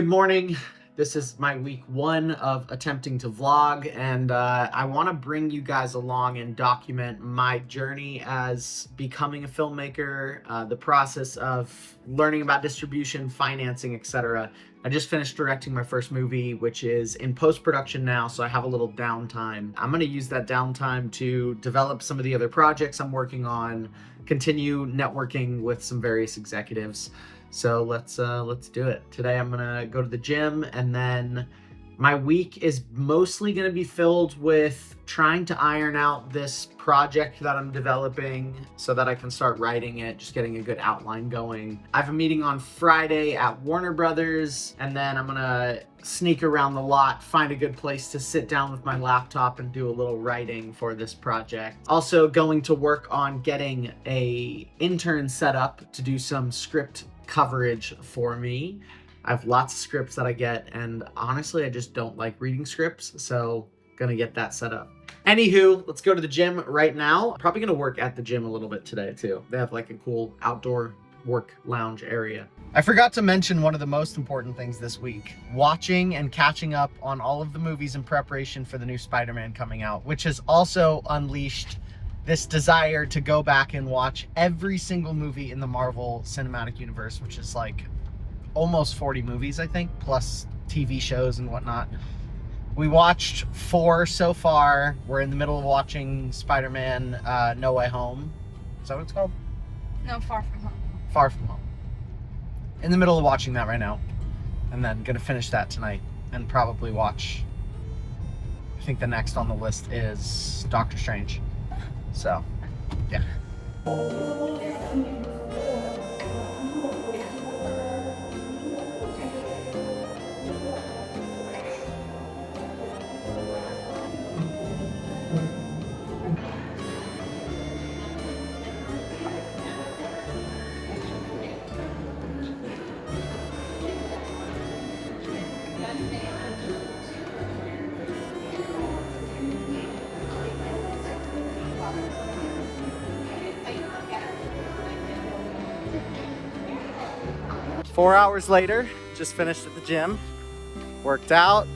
Good morning. This is my week 1 of attempting to vlog, and I want to bring you guys along and document my journey as becoming a filmmaker, the process of learning about distribution, financing, etc. I just finished directing my first movie, which is in post-production now, so I have a little downtime. I'm going to use that downtime to develop some of the other projects I'm working on, continue networking with some various executives. So let's do it. Today I'm gonna go to the gym, and then my week is mostly gonna be filled with trying to iron out this project that I'm developing so that I can start writing it, just getting a good outline going. I have a meeting on Friday at Warner Brothers, and then I'm gonna sneak around the lot, find a good place to sit down with my laptop and do a little writing for this project. Also going to work on getting a intern set up to do some script coverage for me. I have lots of scripts that I get, and honestly, I just don't like reading scripts, so gonna get that set up. Anywho, let's go to the gym right now. Probably gonna work at the gym a little bit today too. They have like a cool outdoor work lounge area. I forgot to mention one of the most important things this week: watching and catching up on all of the movies in preparation for the new Spider-Man coming out, which has also unleashed this desire to go back and watch every single movie in the Marvel Cinematic Universe, which is like almost 40 movies, I think, plus TV shows and whatnot. We watched 4 so far. We're in the middle of watching Spider-Man No Way Home. Is that what it's called? No, Far From Home. Far From Home. In the middle of watching that right now. And then gonna finish that tonight and probably watch, I think the next on the list is Doctor Strange. So, yeah. 4 hours later, just finished at the gym, worked out,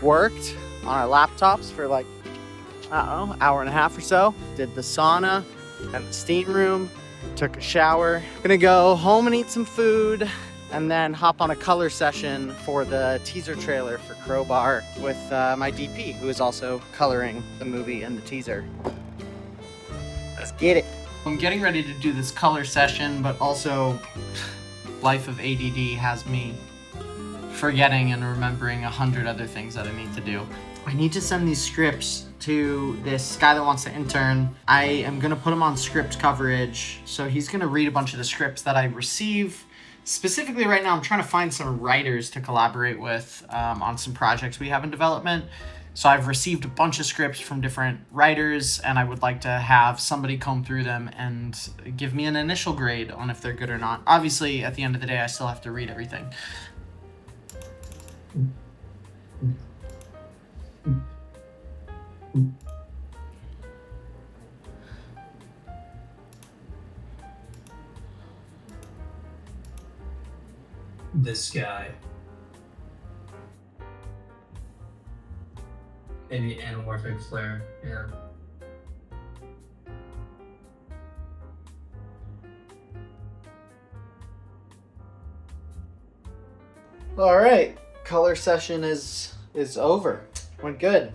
worked on our laptops for like, I don't know, hour and a half or so, did the sauna and the steam room, took a shower. Gonna go home and eat some food, and then hop on a color session for the teaser trailer for Crowbar with my DP, who is also coloring the movie and the teaser. Let's get it. I'm getting ready to do this color session, but also life of ADD has me forgetting and remembering 100 other things that I need to do. I need to send these scripts to this guy that wants to intern. I am gonna put him on script coverage, so he's gonna read a bunch of the scripts that I receive. Specifically right now, I'm trying to find some writers to collaborate with on some projects we have in development. So I've received a bunch of scripts from different writers, and I would like to have somebody comb through them and give me an initial grade on if they're good or not. Obviously, at the end of the day, I still have to read everything. This guy. Maybe anamorphic flare, yeah. All right, color session is over. Went good.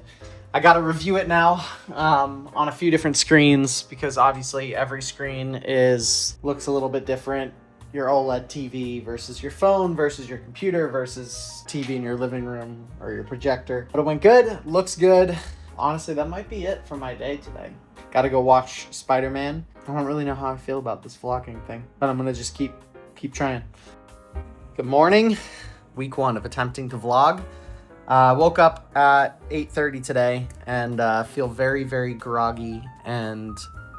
I got to review it now on a few different screens, because obviously every screen looks a little bit different. Your OLED TV versus your phone versus your computer versus TV in your living room or your projector. But it went good, looks good. Honestly, that might be it for my day today. Gotta go watch Spider-Man. I don't really know how I feel about this vlogging thing, but I'm gonna just keep trying. Good morning. Week 1 of attempting to vlog. Woke up at 8:30 today and feel very, very groggy and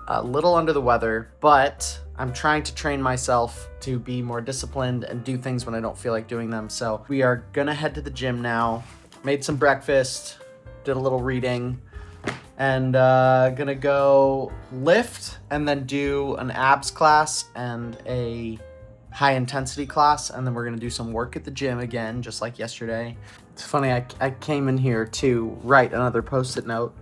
a little under the weather, but I'm trying to train myself to be more disciplined and do things when I don't feel like doing them. So we are gonna head to the gym now. Made some breakfast, did a little reading, and gonna go lift and then do an abs class and a high intensity class, and then we're gonna do some work at the gym again, just like yesterday. It's funny, I came in here to write another post-it note,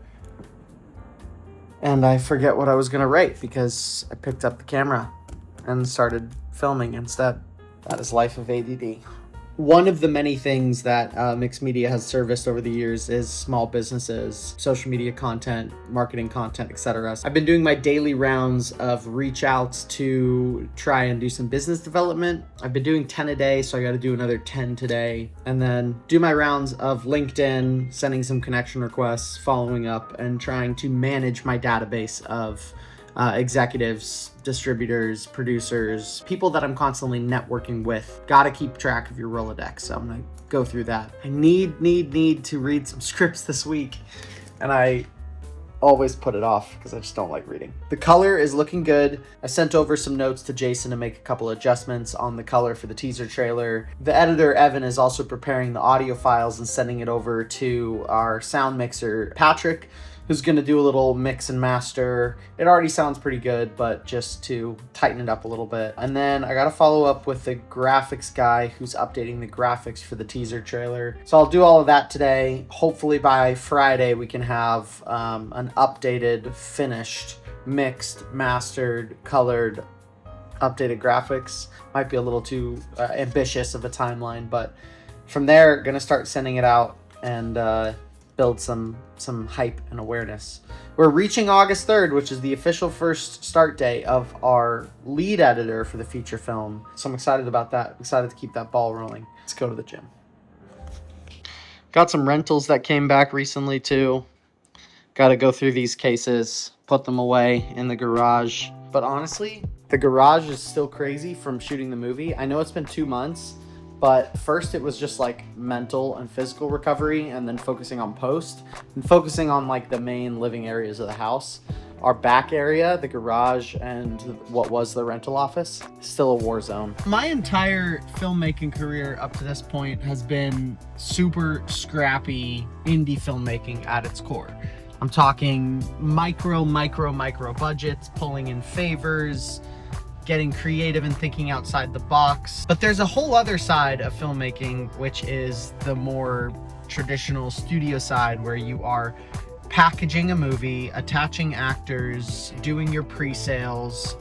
and I forget what I was gonna write because I picked up the camera and started filming instead. That is life of ADD. One of the many things that mixed media has serviced over the years is small businesses, social media content, marketing content, etc. I've been doing my daily rounds of reach outs to try and do some business development. I've been doing 10 a day, so I got to do another 10 today. And then do my rounds of LinkedIn, sending some connection requests, following up, and trying to manage my database of executives, distributors, producers, people that I'm constantly networking with. Gotta keep track of your Rolodex, so I'm gonna go through that. I need to read some scripts this week, and I always put it off because I just don't like reading. The color is looking good. I sent over some notes to Jason to make a couple adjustments on the color for the teaser trailer. The editor, Evan, is also preparing the audio files and sending it over to our sound mixer, Patrick, who's going to do a little mix and master. It already sounds pretty good, but just to tighten it up a little bit. And then I got to follow up with the graphics guy who's updating the graphics for the teaser trailer. So I'll do all of that today. Hopefully by Friday we can have an updated, finished, mixed, mastered, colored, updated graphics. Might be a little too ambitious of a timeline, but from there, gonna start sending it out and build some hype and awareness. We're reaching August 3rd, which is the official first start day of our lead editor for the feature film. So I'm excited about that. Excited to keep that ball rolling. Let's go to the gym. Got some rentals that came back recently too. Got to go through these cases, put them away in the garage. But honestly, the garage is still crazy from shooting the movie. I know it's been 2 months, but first it was just like mental and physical recovery, and then focusing on post and focusing on like the main living areas of the house. Our back area, the garage, and what was the rental office, still a war zone. My entire filmmaking career up to this point has been super scrappy indie filmmaking at its core. I'm talking micro budgets, pulling in favors, getting creative and thinking outside the box. But there's a whole other side of filmmaking, which is the more traditional studio side, where you are packaging a movie, attaching actors, doing your pre-sales,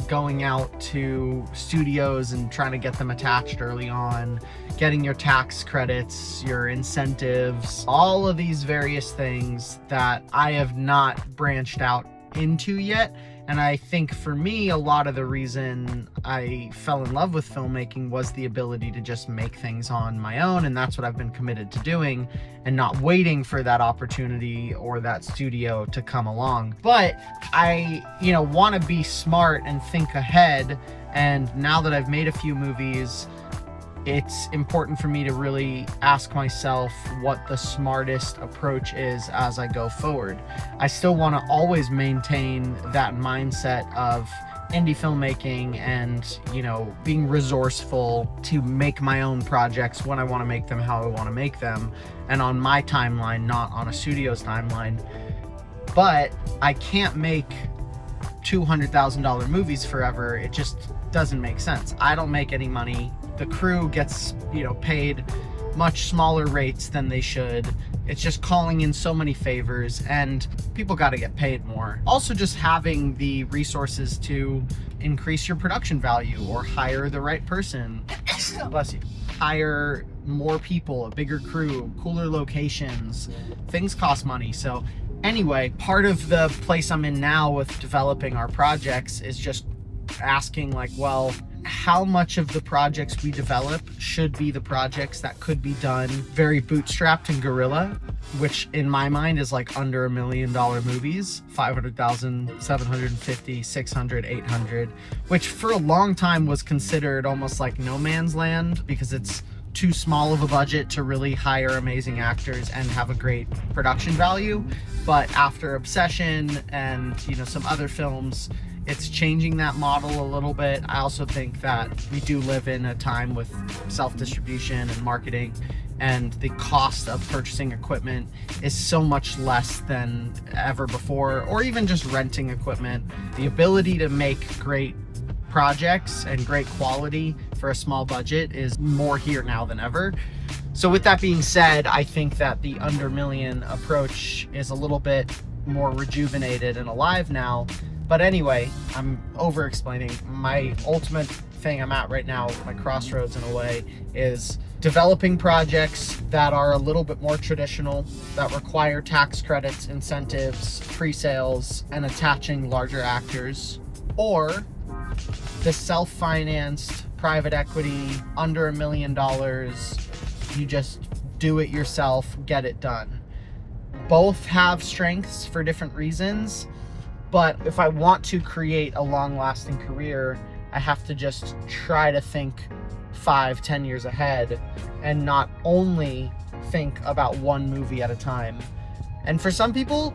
going out to studios and trying to get them attached early on, getting your tax credits, your incentives, all of these various things that I have not branched out into yet. And I think for me, a lot of the reason I fell in love with filmmaking was the ability to just make things on my own. And that's what I've been committed to doing, and not waiting for that opportunity or that studio to come along. But I, want to be smart and think ahead. And now that I've made a few movies, it's important for me to really ask myself what the smartest approach is as I go forward. I still want to always maintain that mindset of indie filmmaking and, being resourceful to make my own projects when I want to make them, how I want to make them, and on my timeline, not on a studio's timeline. But I can't make $200,000 movies forever. It just doesn't make sense. I don't make any money. The crew gets, paid much smaller rates than they should. It's just calling in so many favors, and people got to get paid more. Also, just having the resources to increase your production value or hire the right person. Bless you. Hire more people, a bigger crew, cooler locations. Things cost money. So anyway, part of the place I'm in now with developing our projects is just asking how much of the projects we develop should be the projects that could be done very bootstrapped and guerrilla, which in my mind is under $1 million movies, 500,000, 750, 600, 800, which for a long time was considered almost like no man's land because it's too small of a budget to really hire amazing actors and have a great production value. But after Obsession and some other films, it's changing that model a little bit. I also think that we do live in a time with self-distribution and marketing, and the cost of purchasing equipment is so much less than ever before, or even just renting equipment. The ability to make great projects and great quality for a small budget is more here now than ever. So with that being said, I think that the under million approach is a little bit more rejuvenated and alive now. But anyway, I'm over explaining. My ultimate thing I'm at right now, my crossroads in a way, is developing projects that are a little bit more traditional, that require tax credits, incentives, pre-sales, and attaching larger actors, or the self-financed private equity under $1 million, you just do it yourself, get it done. Both have strengths for different reasons, but if I want to create a long-lasting career, I have to just try to think 5-10 years ahead and not only think about one movie at a time. And for some people,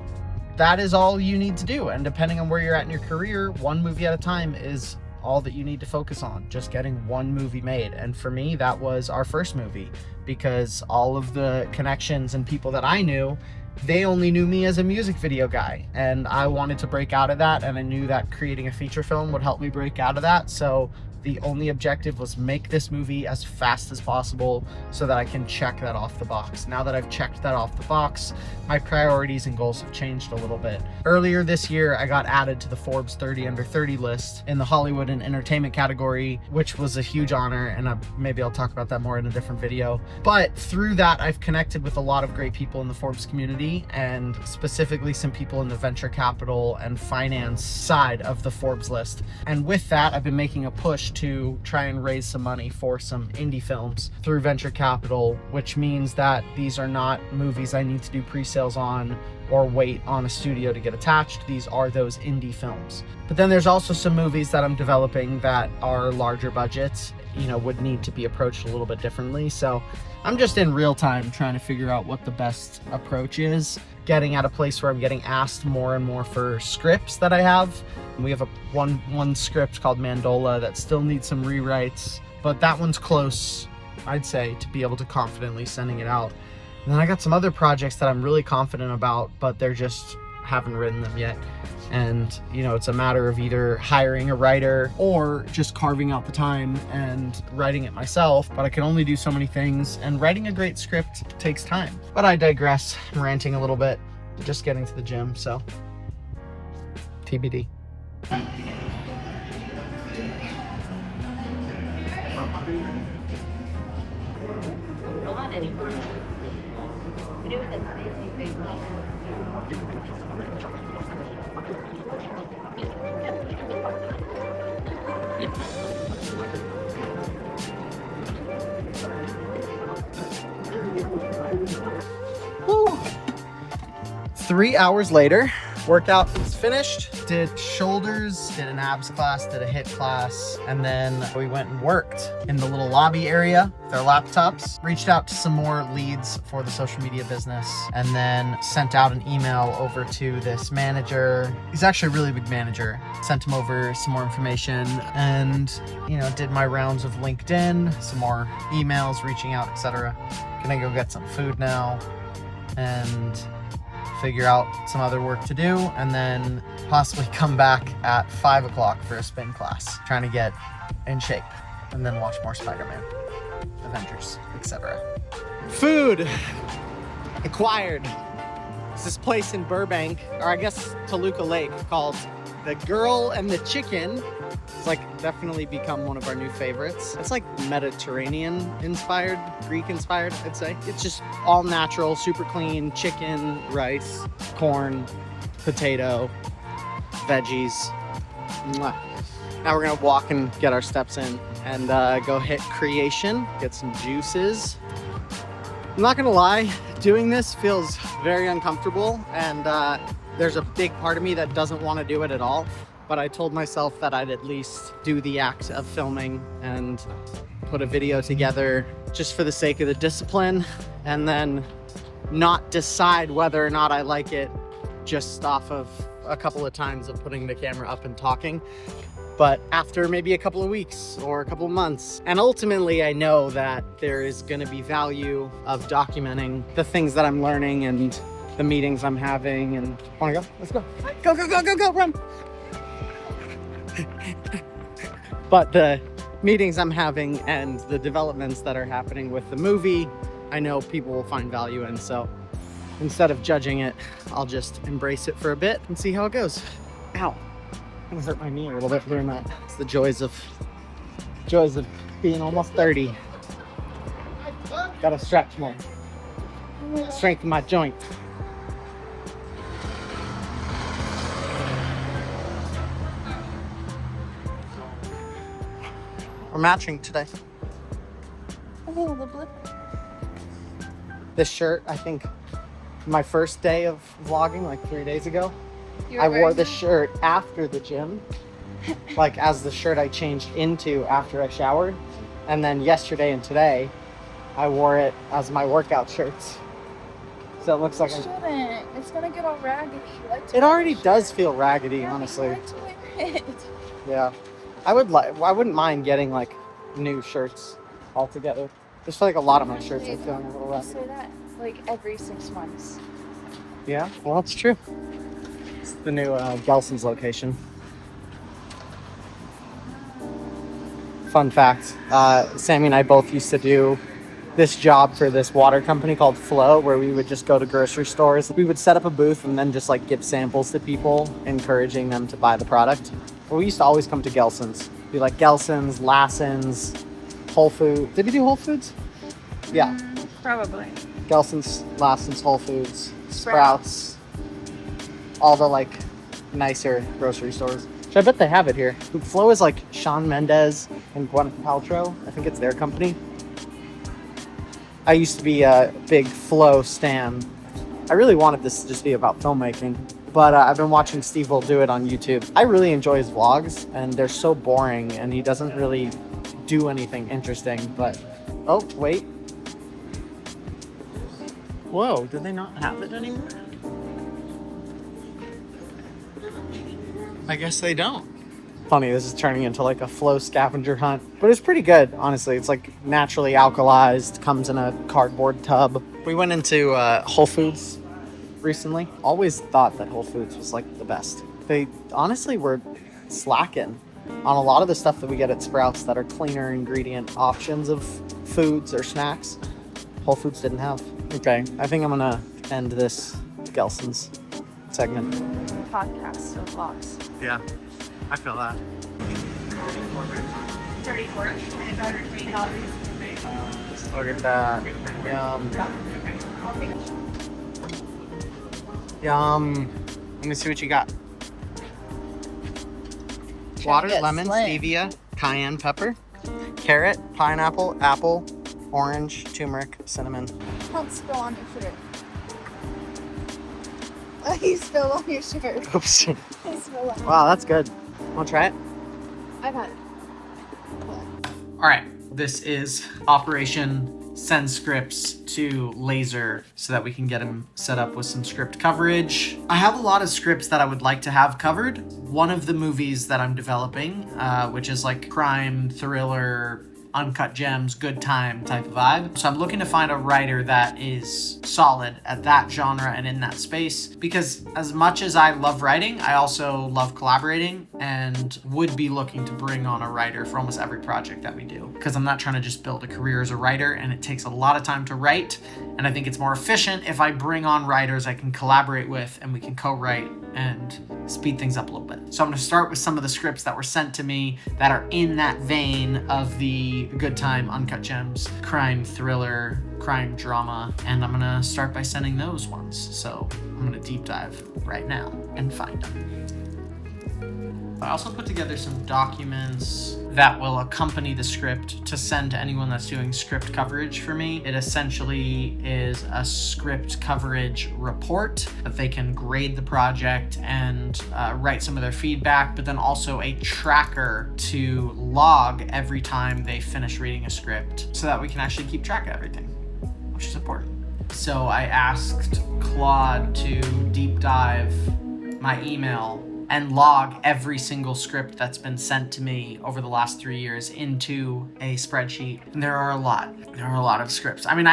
that is all you need to do. And depending on where you're at in your career, one movie at a time is all that you need to focus on, just getting one movie made. And for me, that was our first movie, because all of the connections and people that I knew, they only knew me as a music video guy, and I wanted to break out of that, and I knew that creating a feature film would help me break out of that. So the only objective was make this movie as fast as possible so that I can check that off the box. Now that I've checked that off the box, my priorities and goals have changed a little bit. Earlier this year, I got added to the Forbes 30 Under 30 list in the Hollywood and entertainment category, which was a huge honor, and maybe I'll talk about that more in a different video. But through that, I've connected with a lot of great people in the Forbes community, and specifically some people in the venture capital and finance side of the Forbes list. And with that, I've been making a push to try and raise some money for some indie films through venture capital, which means that these are not movies I need to do pre-sales on or wait on a studio to get attached. These are those indie films. But then there's also some movies that I'm developing that are larger budgets, would need to be approached a little bit differently. So I'm just in real time trying to figure out what the best approach is, getting at a place where I'm getting asked more and more for scripts that I have. We have one script called Mandola that still needs some rewrites, but that one's close, I'd say, to be able to confidently sending it out. And then I got some other projects that I'm really confident about, but they're just haven't written them yet. And it's a matter of either hiring a writer or just carving out the time and writing it myself. But I can only do so many things, and writing a great script takes time. But I digress. I'm ranting a little bit, just getting to the gym, so TBD. Woo. 3 hours later, workout is finished. Did shoulders, did an abs class, did a HIIT class, and then we went and worked in the little lobby area with our laptops. Reached out to some more leads for the social media business, and then sent out an email over to this manager. He's actually a really big manager. Sent him over some more information, and did my rounds of LinkedIn, some more emails, reaching out, etc. Gonna go get some food now and figure out some other work to do, and then possibly come back at 5 o'clock for a spin class, trying to get in shape, and then watch more Spider-Man, Avengers, etc. Food acquired. It's this place in Burbank, or I guess Toluca Lake, called The Girl and the Chicken. It's definitely become one of our new favorites. It's Mediterranean inspired, Greek inspired, I'd say. It's just all natural, super clean, chicken, rice, corn, potato, veggies. Mwah. Now we're gonna walk and get our steps in and go hit creation, get some juices. I'm not gonna lie, doing this feels very uncomfortable, and there's a big part of me that doesn't want to do it at all. But I told myself that I'd at least do the act of filming and put a video together just for the sake of the discipline, and then not decide whether or not I like it just off of a couple of times of putting the camera up and talking, but after maybe a couple of weeks or a couple of months. And ultimately, I know that there is going to be value of documenting the things that I'm learning and the meetings I'm having. And wanna go? Let's go. Go, go, go, go, go, run. But the meetings I'm having and the developments that are happening with the movie, I know people will find value in. So instead of judging it, I'll just embrace it for a bit and see how it goes. Ow, I'm gonna hurt my knee a little bit doing that. It's the joys of being almost 30. Gotta stretch more, strengthen my joint. We're matching today. Oh, the blip. This shirt, I think my first day of vlogging, like 3 days ago, You were I wore wearing this shirt after the gym, like as the shirt I changed into after I showered. And then yesterday and today, I wore it as my workout shirts. So it looks like You shouldn't. It's gonna get all raggedy. You like to it wear already the does shirt. feel raggedy, Yeah, honestly. You like to wear it. Yeah, I wouldn't mind getting like new shirts altogether. Just feel like a lot of my shirts are feeling a little You rough. say that like every 6 months. Yeah, well, that's true. It's the new Gelson's location. Fun fact, Sammy and I both used to do this job for this water company called Flow, where we would just go to grocery stores. We would set up a booth and then just like give samples to people, encouraging them to buy the product. But we used to always come to Gelson's. Be like Gelson's, Lassen's, Whole Foods. Did we do Whole Foods? Yeah. Probably. Gelson's, Lassen's, Whole Foods, Sprouts, all the like nicer grocery stores. Which I bet they have it here. Flow is like Shawn Mendes and Gwyneth Paltrow. I think it's their company. I used to be a big Flow stan. I really wanted this to just be about filmmaking, but I've been watching Steve will do it on YouTube. I really enjoy his vlogs, and they're so boring, and he doesn't really do anything interesting. But oh wait. Whoa, do they not have it anymore? I guess they don't. Funny, this is turning into like a Flow scavenger hunt, but it's pretty good, honestly. It's like naturally alkalized, comes in a cardboard tub. We went into Whole Foods recently. Always thought that Whole Foods was like the best. They honestly were slacking on a lot of the stuff that we get at Sprouts that are cleaner ingredient options of foods or snacks. Whole Foods didn't have. Okay, I think I'm gonna end this Gelson's segment. Podcasts or vlogs. Yeah, I feel that. 34. Look at that. Yum. Yum. Let me see what you got. Water, get lemon, slim. stevia, cayenne pepper, carrot, pineapple, apple, orange, turmeric, cinnamon. Don't spill on your shirt. You spilled on your shirt. Oops. You spilled on. Wow, that's good. Wanna try it? I've had it. All right, this is Operation Send Scripts to Laser so that we can get him set up with some script coverage. I have a lot of scripts that I would like to have covered. One of the movies that I'm developing, which is like crime, thriller, uncut gems, good time type of vibe. So I'm looking to find a writer that is solid at that genre and in that space, because as much as I love writing, I also love collaborating and would be looking to bring on a writer for almost every project that we do, because I'm not trying to just build a career as a writer, and it takes a lot of time to write, and I think it's more efficient if I bring on writers I can collaborate with and we can co-write and speed things up a little bit. So I'm gonna start with some of the scripts that were sent to me that are in that vein of the good time, uncut gems, crime, thriller, crime, drama, and I'm gonna start by sending those ones. So I'm gonna deep dive right now and find them. I also put together some documents that will accompany the script to send to anyone that's doing script coverage for me. It essentially is a script coverage report that they can grade the project and write some of their feedback, but then also a tracker to log every time they finish reading a script so that we can actually keep track of everything, which is important. So I asked Claude to deep dive my email and log every single script that's been sent to me over the last 3 years into a spreadsheet. And there are a lot. There are a lot of scripts. I mean,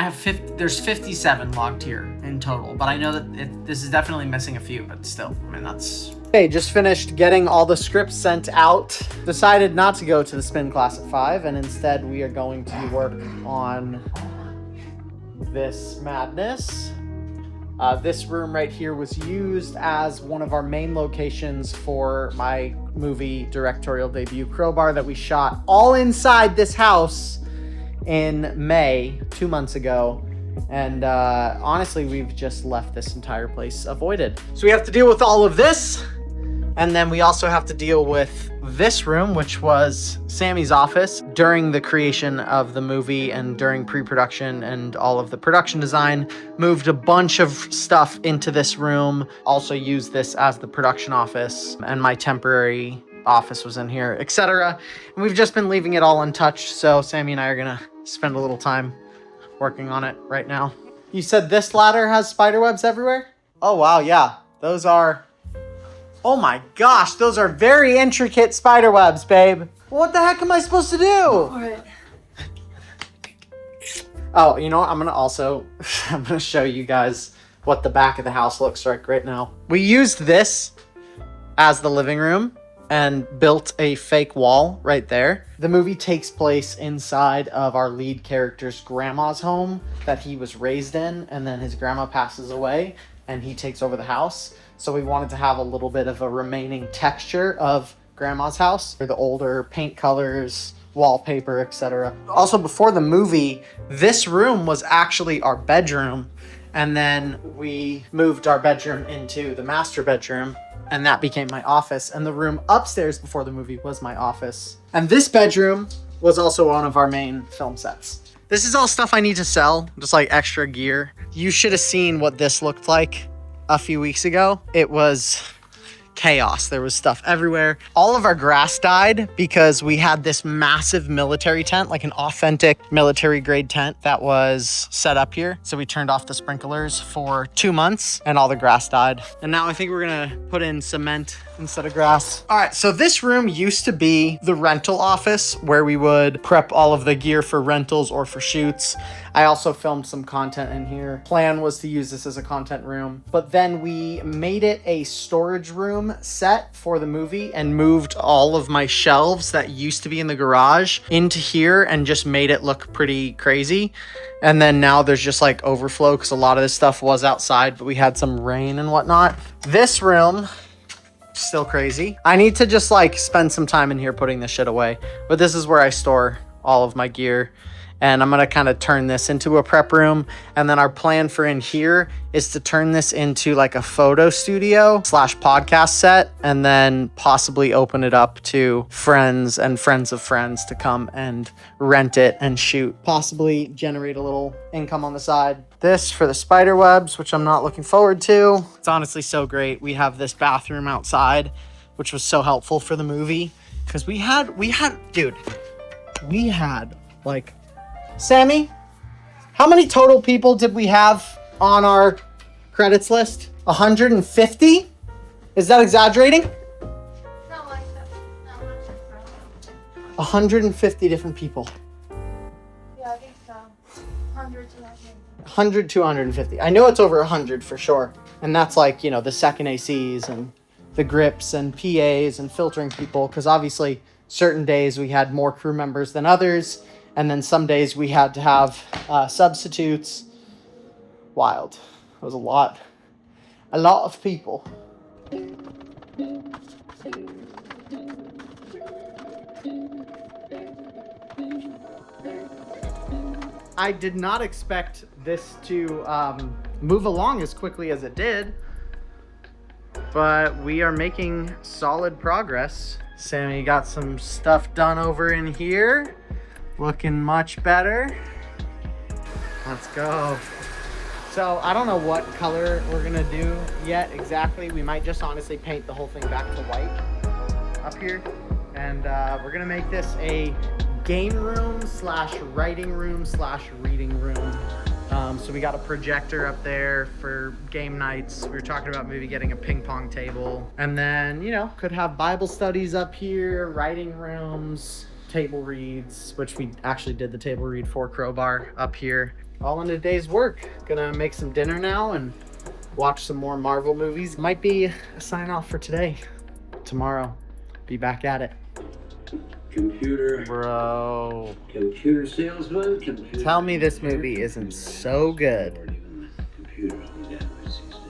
there's 57 logged here in total, but I know that this is definitely missing a few, but still, I mean, that's... Okay, just finished getting all the scripts sent out. Decided not to go to the spin class at 5, and instead we are going to work on this madness. This room right here was used as one of our main locations for my movie directorial debut, Crowbar, that we shot all inside this house in May, 2 months ago. And honestly, we've just left this entire place avoided. So we have to deal with all of this. And then we also have to deal with this room, which was Sammy's office during the creation of the movie and during pre-production and all of the production design. Moved a bunch of stuff into this room. Also used this as the production office, and my temporary office was in here, etc. And we've just been leaving it all untouched. So Sammy and I are gonna spend a little time working on it right now. You said this ladder has spider webs everywhere? Oh wow, yeah. Those are... Oh my gosh, those are very intricate spider webs, babe. What the heck am I supposed to do? All right. Oh, you know what? I'm gonna show you guys what the back of the house looks like right now. We used this as the living room and built a fake wall right there. The movie takes place inside of our lead character's grandma's home that he was raised in, and then his grandma passes away and he takes over the house. So we wanted to have a little bit of a remaining texture of grandma's house, or the older paint colors, wallpaper, etc. Also, before the movie, this room was actually our bedroom, and then we moved our bedroom into the master bedroom, and that became my office. And the room upstairs before the movie was my office. And this bedroom was also one of our main film sets. This is all stuff I need to sell, just like extra gear. You should have seen what this looked like a few weeks ago. It was chaos. There was stuff everywhere. All of our grass died because we had this massive military tent, like an authentic military grade tent that was set up here. So we turned off the sprinklers for 2 months and all the grass died. And now I think we're gonna put in cement instead of grass. All right, so this room used to be the rental office where we would prep all of the gear for rentals or for shoots. I also filmed some content in here. Plan was to use this as a content room, but then we made it a storage room set for the movie and moved all of my shelves that used to be in the garage into here and just made it look pretty crazy. And then now there's just like overflow because a lot of this stuff was outside, but we had some rain and whatnot. This room, still crazy. I need to just like spend some time in here putting this shit away, but this is where I store all of my gear. And I'm gonna kind of turn this into a prep room. And then our plan for in here is to turn this into like a photo studio / podcast set, and then possibly open it up to friends and friends of friends to come and rent it and shoot. Possibly generate a little income on the side. This for the spider webs, which I'm not looking forward to. It's honestly so great. We have this bathroom outside, which was so helpful for the movie. Because we had like... Sammy, how many total people did we have on our credits list? 150? Is that exaggerating? Not like that. Not much. 150 different people. Yeah, I think so. 100 to 100 to 150. I know it's over 100 for sure. And that's like, you know, the second ACs and the grips and PAs and filtering people. Because obviously certain days we had more crew members than others. And then some days we had to have substitutes. Wild. It was a lot of people. I did not expect this to move along as quickly as it did, but we are making solid progress. Sammy got some stuff done over in here. Looking much better. Let's go. So I don't know what color we're gonna do yet exactly. We might just honestly paint the whole thing back to white up here. And we're gonna make this a game room / writing room / reading room. So So we got a projector up there for game nights. We were talking about maybe getting a ping pong table. And then, you know, could have Bible studies up here, writing rooms, table reads, which we actually did the table read for Crowbar up here. All in a day's work. Gonna make some dinner now and watch some more Marvel movies. Might be a sign off for today. Tomorrow, be back at it. Computer. Bro. Computer salesman. Computer. Tell me this movie isn't so good. Computers need that much these days.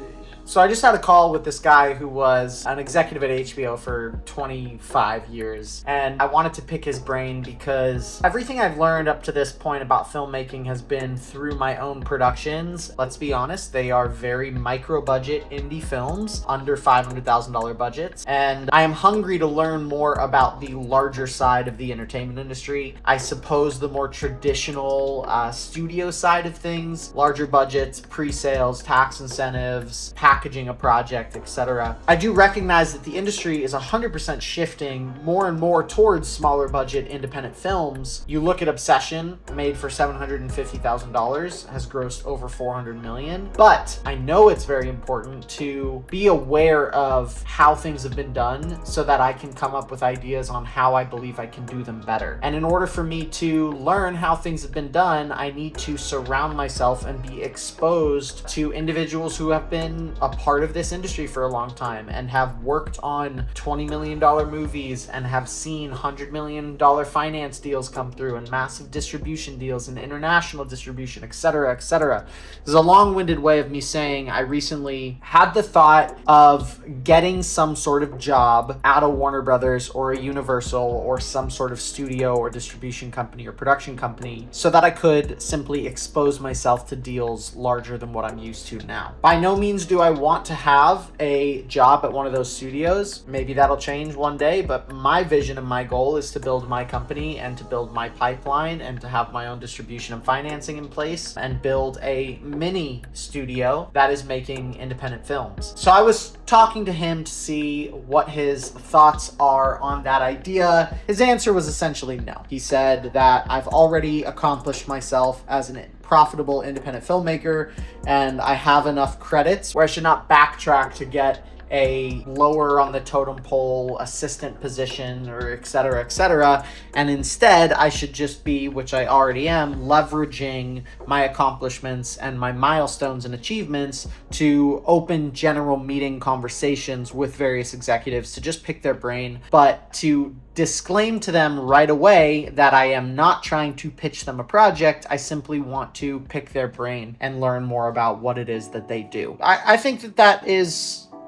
So I just had a call with this guy who was an executive at HBO for 25 years, and I wanted to pick his brain because everything I've learned up to this point about filmmaking has been through my own productions. Let's be honest, they are very micro-budget indie films, under $500,000 budgets, and I am hungry to learn more about the larger side of the entertainment industry. I suppose the more traditional studio side of things, larger budgets, pre-sales, tax incentives, packaging a project, etc. I do recognize that the industry is 100% shifting more and more towards smaller budget independent films. You look at Obsession, made for $750,000, has grossed over $400 million. But I know it's very important to be aware of how things have been done so that I can come up with ideas on how I believe I can do them better. And in order for me to learn how things have been done, I need to surround myself and be exposed to individuals who have been a part of this industry for a long time and have worked on $20 million movies and have seen $100 million finance deals come through and massive distribution deals and international distribution, etc., etc. This is a long-winded way of me saying I recently had the thought of getting some sort of job at a Warner Brothers or a Universal or some sort of studio or distribution company or production company so that I could simply expose myself to deals larger than what I'm used to now. By no means do I want to have a job at one of those studios. Maybe that'll change one day, but my vision and my goal is to build my company and to build my pipeline and to have my own distribution and financing in place and build a mini studio that is making independent films. So I was talking to him to see what his thoughts are on that idea. His answer was essentially no. He said that I've already accomplished myself as an profitable independent filmmaker and I have enough credits where I should not backtrack to get a lower on the totem pole assistant position or etc., and instead I should just be, which I already am, leveraging my accomplishments and my milestones and achievements to open general meeting conversations with various executives to just pick their brain, but to disclaim to them right away that I am not trying to pitch them a project. I simply want to pick their brain and learn more about what it is that they do. I think that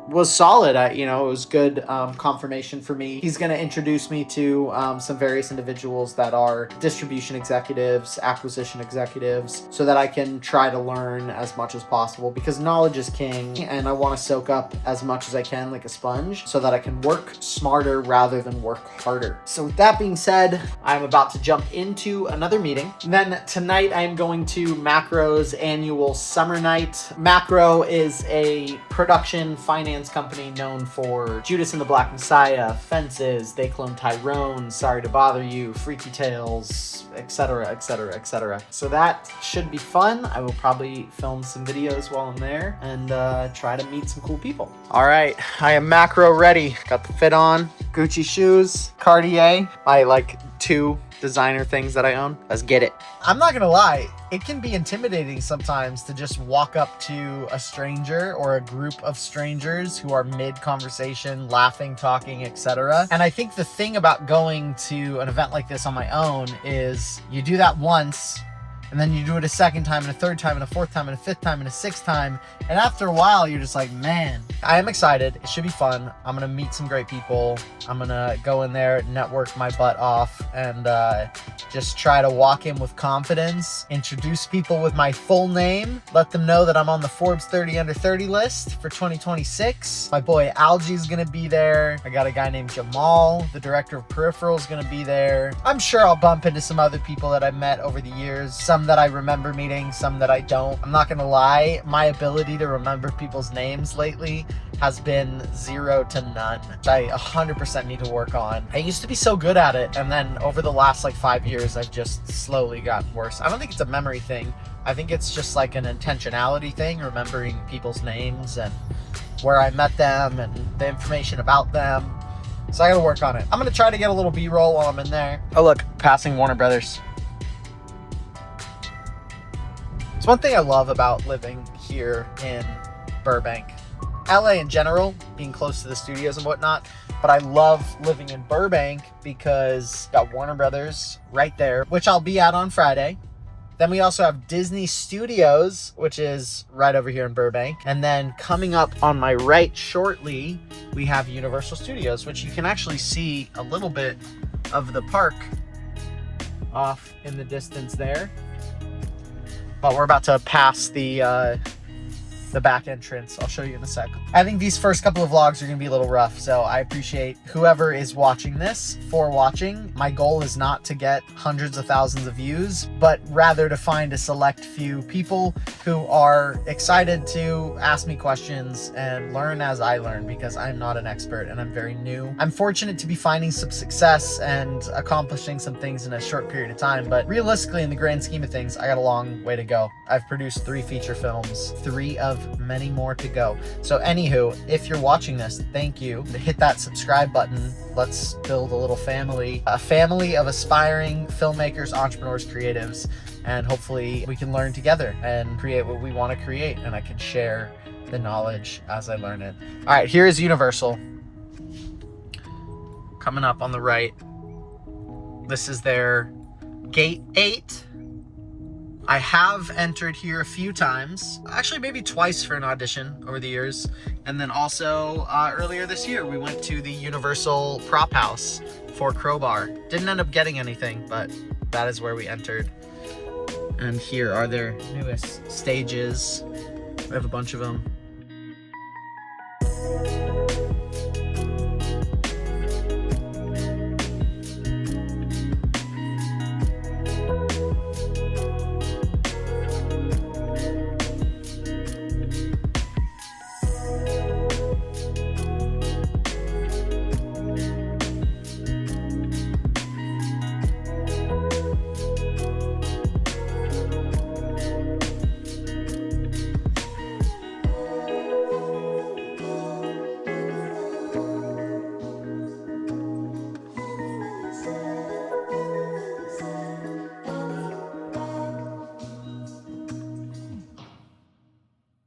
was solid. It was good confirmation for me. He's going to introduce me to some various individuals that are distribution executives, acquisition executives, so that I can try to learn as much as possible because knowledge is king and I want to soak up as much as I can like a sponge so that I can work smarter rather than work harder. So with that being said, I'm about to jump into another meeting. Then tonight I'm going to Macro's annual summer night. Macro is a production finance company known for Judas and the Black Messiah, Fences, They Clone Tyrone, Sorry to Bother You, Freaky Tales, etc., etc., etc. So that should be fun. I will probably film some videos while I'm there and try to meet some cool people. All right, I am macro ready. Got the fit on, Gucci shoes, Cartier, my two designer things that I own. Let's get it. I'm not gonna lie, it can be intimidating sometimes to just walk up to a stranger or a group of strangers who are mid-conversation, laughing, talking, etc. And I think the thing about going to an event like this on my own is you do that once, and then you do it a second time, and a third time, and a fourth time, and a fifth time, and a sixth time. And after a while, you're just like, man, I am excited. It should be fun. I'm going to meet some great people. I'm going to go in there, network my butt off, and just try to walk in with confidence, introduce people with my full name, let them know that I'm on the Forbes 30 Under 30 list for 2026. My boy Algie's going to be there. I got a guy named Jamal, the director of Peripheral, is going to be there. I'm sure I'll bump into some other people that I've met over the years. Some that I remember meeting, some that I don't. I'm not gonna lie, my ability to remember people's names lately has been 0 to none, which I 100% need to work on. I used to be so good at it, and then over the last 5 years, I've just slowly gotten worse. I don't think it's a memory thing. I think it's just like an intentionality thing, remembering people's names and where I met them and the information about them. So I gotta work on it. I'm gonna try to get a little B-roll while I'm in there. Oh look, passing Warner Brothers. It's one thing I love about living here in Burbank. LA in general, being close to the studios and whatnot, but I love living in Burbank because got Warner Brothers right there, which I'll be at on Friday. Then we also have Disney Studios, which is right over here in Burbank. And then coming up on my right shortly, we have Universal Studios, which you can actually see a little bit of the park off in the distance there. But we're about to pass the back entrance. I'll show you in a sec. I think these first couple of vlogs are gonna be a little rough, so I appreciate whoever is watching this for watching. My goal is not to get hundreds of thousands of views, but rather to find a select few people who are excited to ask me questions and learn as I learn, because I'm not an expert and I'm very new. I'm fortunate to be finding some success and accomplishing some things in a short period of time, but realistically, in the grand scheme of things, I got a long way to go. I've produced 3 feature films, 3 of many more to go. So anywho, if you're watching this, thank you. Hit that subscribe button. Let's build a little family, a family of aspiring filmmakers, entrepreneurs, creatives, and hopefully we can learn together and create what we want to create, and I can share the knowledge as I learn it. All right, here is Universal. Coming up on the right. This is their gate 8. I have entered here a few times, actually maybe twice for an audition over the years. And then also earlier this year, we went to the Universal prop house for Crowbar. Didn't end up getting anything, but that is where we entered. And here are their newest stages. We have a bunch of them.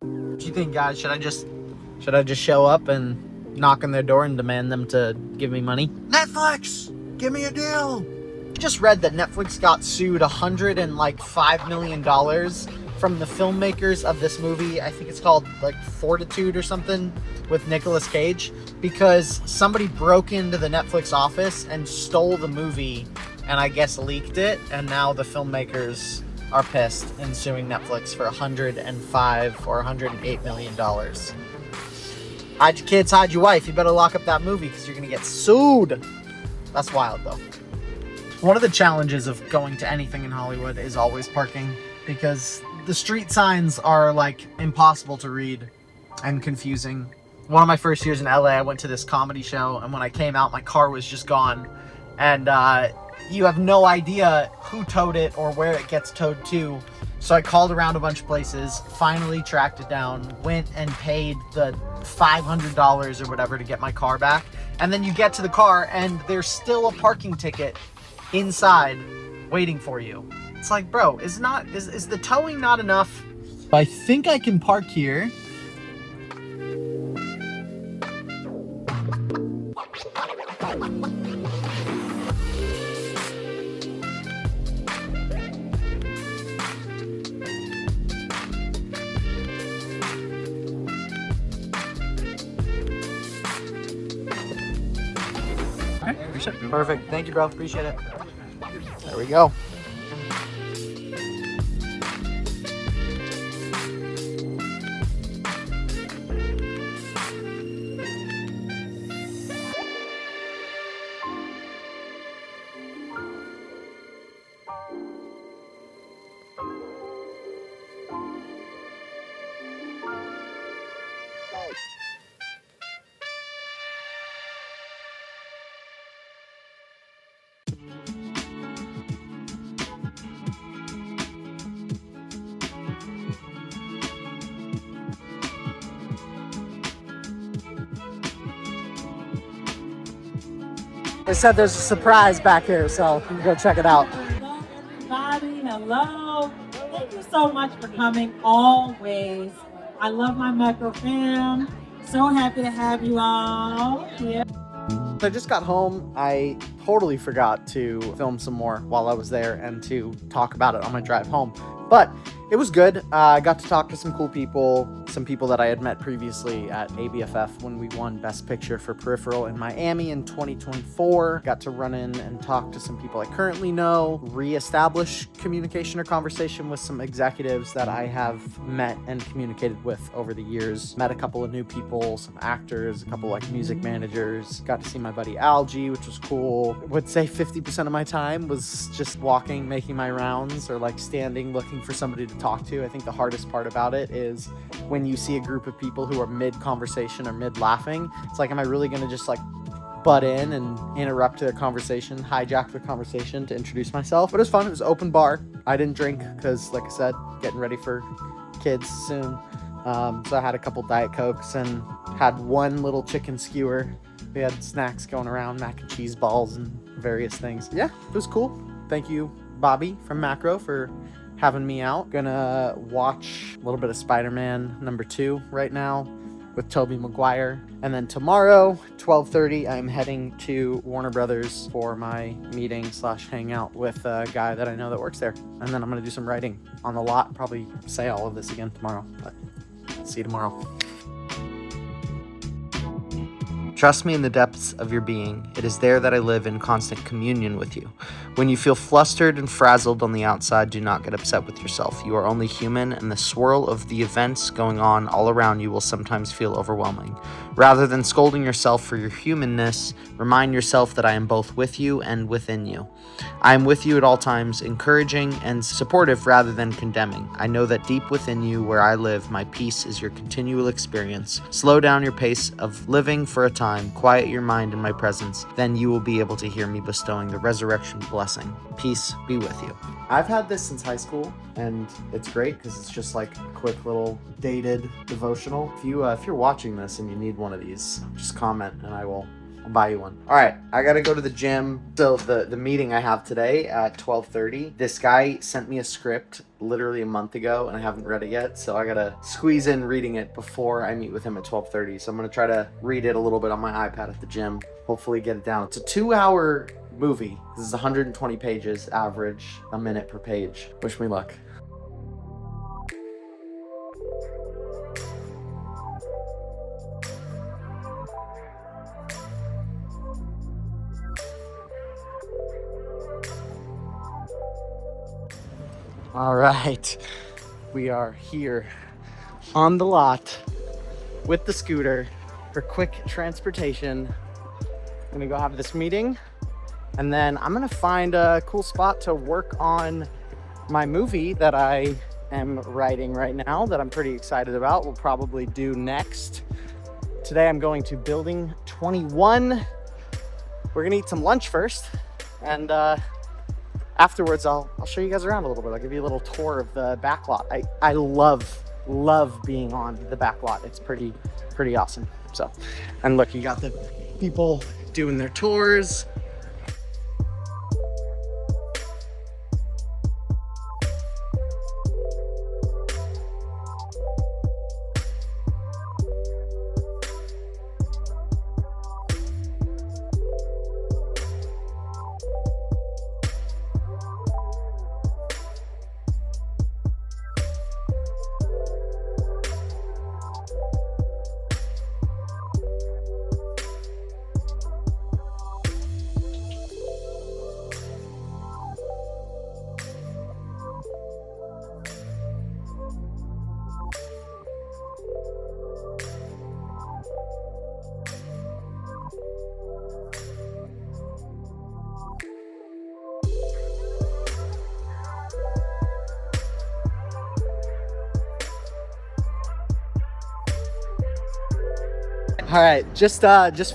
What do you think, guys? Should I just show up and knock on their door and demand them to give me money? Netflix, give me a deal. I just read that Netflix got sued $105 million from the filmmakers of this movie. I think it's called like Fortitude or something, with Nicolas Cage, because somebody broke into the Netflix office and stole the movie and I guess leaked it, and now the filmmakers are pissed and suing Netflix for $105 or $108 million. Hide your kids, hide your wife. You better lock up that movie because you're gonna get sued. That's wild though. One of the challenges of going to anything in Hollywood is always parking, because the street signs are like impossible to read and confusing. One of my first years in LA, I went to this comedy show, and when I came out, my car was just gone. And you have no idea who towed it or where it gets towed to. So I called around a bunch of places, finally tracked it down, went and paid the $500 or whatever to get my car back. And then you get to the car and there's still a parking ticket inside waiting for you. It's like, bro, is the towing not enough? I think I can park here. Perfect. Thank you, bro. Appreciate it. There we go. They said there's a surprise back here, so you can go check it out. Hello, everybody. Hello. Thank you so much for coming always. I love my macro fam. So happy to have you all here. I just got home. I totally forgot to film some more while I was there and to talk about it on my drive home. But it was good. I got to talk to some cool people, some people that I had met previously at ABFF when we won Best Picture for Peripheral in Miami in 2024. Got to run in and talk to some people I currently know, reestablish communication or conversation with some executives that I have met and communicated with over the years. Met a couple of new people, some actors, a couple like music managers. Got to see my buddy Algie, which was cool. I would say 50% of my time was just walking, making my rounds, or like standing, looking for somebody to talk to. I think the hardest part about it is when you see a group of people who are mid-conversation or mid-laughing, it's like, am I really going to just like butt in and interrupt their conversation, hijack their conversation to introduce myself? But it was fun. It was open bar. I didn't drink because, like I said, getting ready for kids soon. So I had a couple Diet Cokes and had one little chicken skewer. We had snacks going around, mac and cheese balls and various things. Yeah, it was cool. Thank you, Bobby from Macro, for having me out. Gonna watch a little bit of Spider-Man #2 right now with Tobey Maguire. And then tomorrow, 12:30, I'm heading to Warner Brothers for my meeting / hangout with a guy that I know that works there. And then I'm gonna do some writing on the lot, probably say all of this again tomorrow, but see you tomorrow. Trust me in the depths of your being. It is there that I live in constant communion with you. When you feel flustered and frazzled on the outside, do not get upset with yourself. You are only human, and the swirl of the events going on all around you will sometimes feel overwhelming. Rather than scolding yourself for your humanness, remind yourself that I am both with you and within you. I am with you at all times, encouraging and supportive rather than condemning. I know that deep within you, where I live, my peace is your continual experience. Slow down your pace of living for a time, quiet your mind in my presence, then you will be able to hear me bestowing the resurrection blessing. Peace be with you. I've had this since high school, and it's great because it's just like a quick little dated devotional. If you're watching this and you need one of these, just comment and I'll buy you one. All right, I gotta go to the gym. So the meeting I have today at 12:30, this guy sent me a script literally a month ago and I haven't read it yet. So I gotta squeeze in reading it before I meet with him at 12:30. So I'm gonna try to read it a little bit on my iPad at the gym. Hopefully get it down. It's a 2-hour movie. This is 120 pages, average a minute per page. Wish me luck. All right, we are here on the lot with the scooter for quick transportation. I'm gonna go have this meeting and then I'm gonna find a cool spot to work on my movie that I am writing right now that I'm pretty excited about. We'll probably do next. Today I'm going to building 21. We're gonna eat some lunch first and afterwards, I'll show you guys around a little bit. I'll give you a little tour of the back lot. I love being on the back lot. It's pretty awesome. So, and look, you got the people doing their tours. All right, just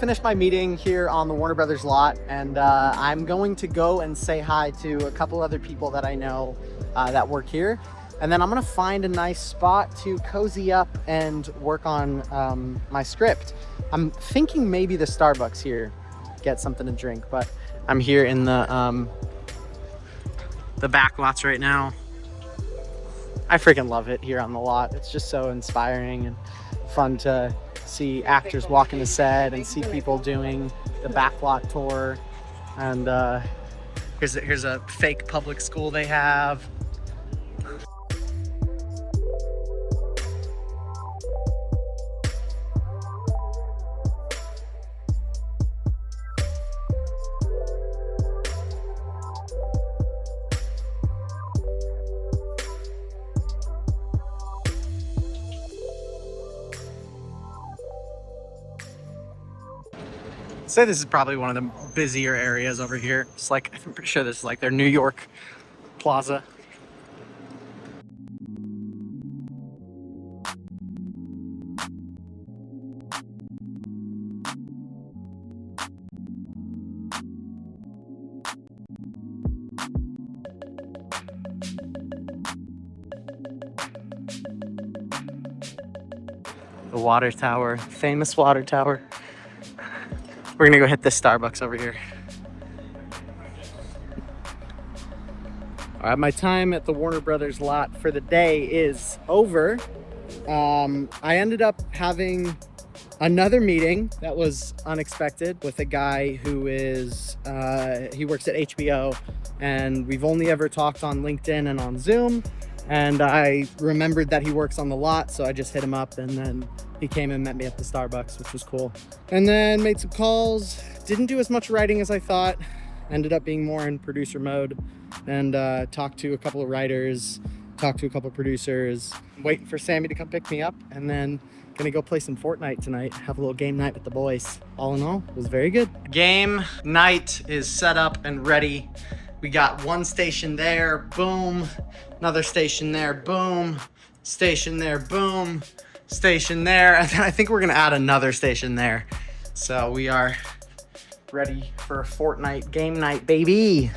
finished my meeting here on the Warner Brothers lot, and I'm going to go and say hi to a couple other people that I know that work here, and then I'm gonna find a nice spot to cozy up and work on my script. I'm thinking maybe the Starbucks here get something to drink. But I'm here in the back lots right now. I freaking love it here on the lot. It's just so inspiring and fun to see actors walking the set and see people doing the backlot tour. And here's a fake public school they have. Say this is probably one of the busier areas over here. It's like, I'm pretty sure this is like their New York plaza. The water tower, famous water tower. We're gonna go hit this Starbucks over here. All right, my time at the Warner Brothers lot for the day is over. I ended up having another meeting that was unexpected with a guy who is, he works at HBO, and we've only ever talked on LinkedIn and on Zoom. And I remembered that he works on the lot, so I just hit him up, and then he came and met me at the Starbucks, which was cool. And then made some calls. Didn't do as much writing as I thought. Ended up being more in producer mode, and talked to a couple of writers, talked to a couple of producers. Waiting for Sammy to come pick me up, and then gonna go play some Fortnite tonight. Have a little game night with the boys. All in all, it was very good. Game night is set up and ready. We got one station there, boom. Another station there, boom. Station there, boom. Station there, and then I think we're gonna add another station there. So we are ready for a Fortnite game night, baby.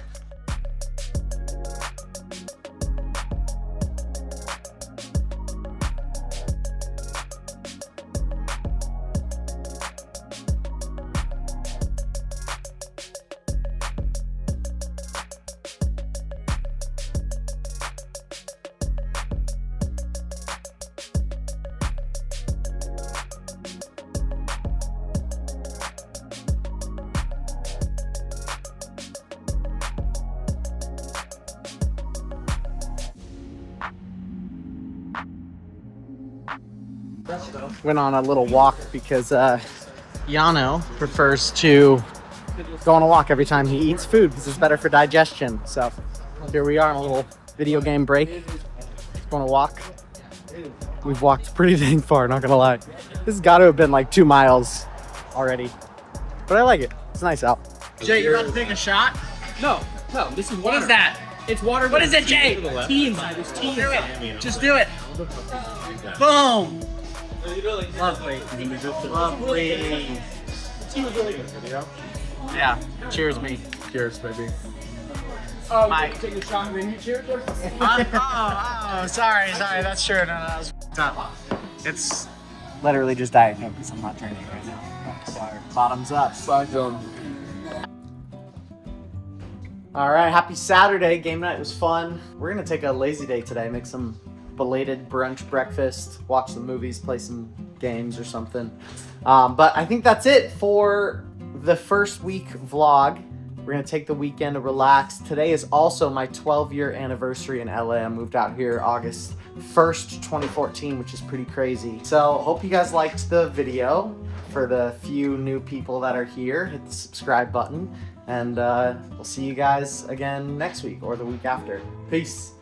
Went on a little walk because Yano prefers to go on a walk every time he eats food because it's better for digestion. So here we are on a little video game break. Going to walk. We've walked pretty dang far, not gonna lie. This has got to have been like 2 miles already, but I like it. It's nice out. Jay, you about to take a shot? No, this is water. What is that? It's water. What is it, Jay? Tea inside. There's tea Do inside. it. Just do it. Boom. Lovely. Lovely. Yeah. Cheers, me. Cheers, baby. Mike. Take a shot and then you cheers. Sorry. That's true. No, that was up. It's literally just Diet Coke because I'm not drinking right now. Sorry. Bottoms up. All right. Happy Saturday. Game night was fun. We're gonna take a lazy day today. Make some belated brunch breakfast, watch some movies, play some games or something. But I think that's it for the first week vlog. We're gonna take the weekend to relax. Today is also my 12-year anniversary in LA. I moved out here August 1st, 2014, which is pretty crazy. So hope you guys liked the video. For the few new people that are here, hit the subscribe button, and we'll see you guys again next week or the week after. Peace.